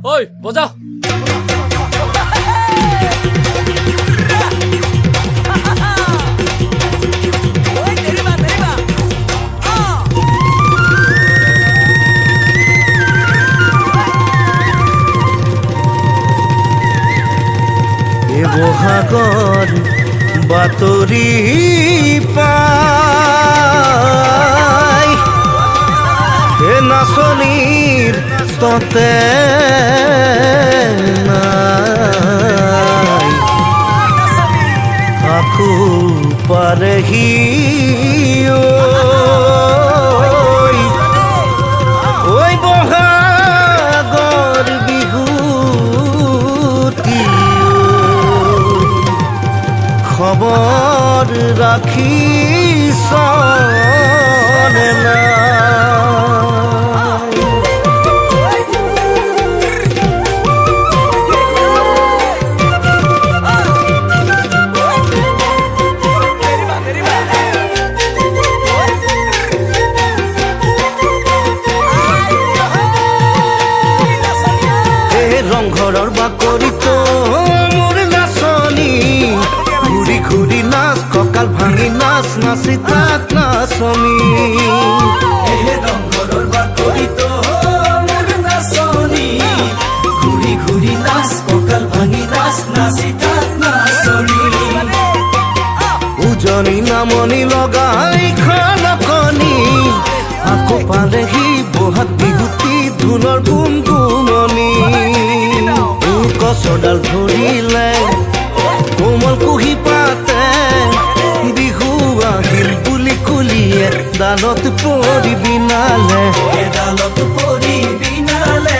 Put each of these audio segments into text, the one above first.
ওই বজা বহাগৰ বাতৰি পাই হে নাচনীৰ ততে নাই আকো পাৰেহি ঐ বহাগৰ বিহুতি খবৰ ৰাখিছনে নাই ৰংঘৰৰ বাকৰিত মোৰ নাচনী ঘূৰি ঘূৰি নাচ কঁকাল ভাঙি নাচ নাচি তাক নাচনী ৰংঘৰৰ বাকৰিত মোৰ নাচনী ঘূৰি ঘূৰি নাচ কঁকাল ভাঙি নাচ নাচি তাক নাচনী উজনি নামনি লগাই খনকনি আকৌ পালেহি বহাগ বিহুতি ঢোলৰ গুণগুণনি কচৰডাল ধৰিলে কোমল কুহি পাতে বিহু আহিল বুলি কুলিয়ে ডালত পৰি বিনালে ডালত পৰি বিনালে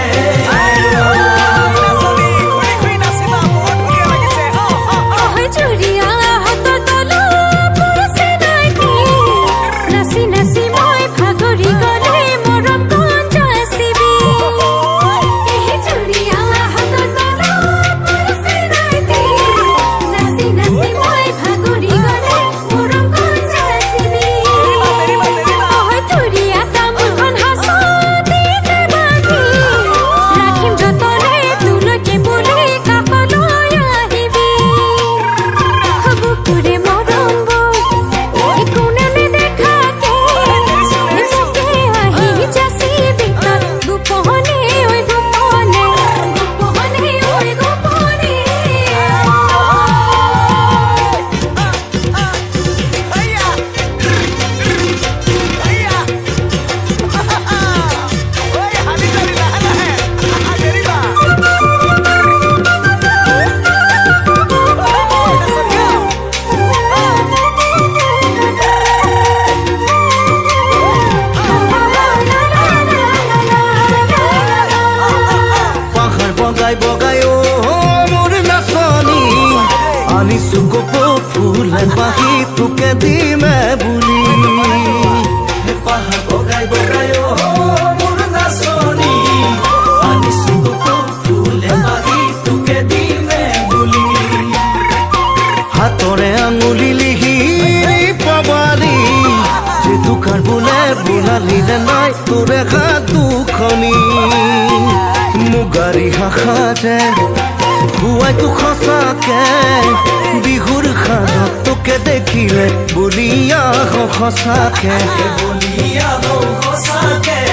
বগাই ও মোৰ নাচনী আনিছো কপৌ ফুলে পাহি তোকে দিমে বুলি পাহাৰ বগাই বগাই মোৰ নাচনী আনিছো কপৌ ফুলে পাহি তোকে দিমে বুলি হাতৰে আঙুলি লিহি পাবালি যে দোকান বোলে বোলালিলে নাই তোৰে হাত দুখনি মুগাৰী শাখাতে খুৱাইতো সঁচাকে বিহুৰ খানত তোকে দেখিলে বলিয়া সঁচাকে বলিয়া সঁচাকে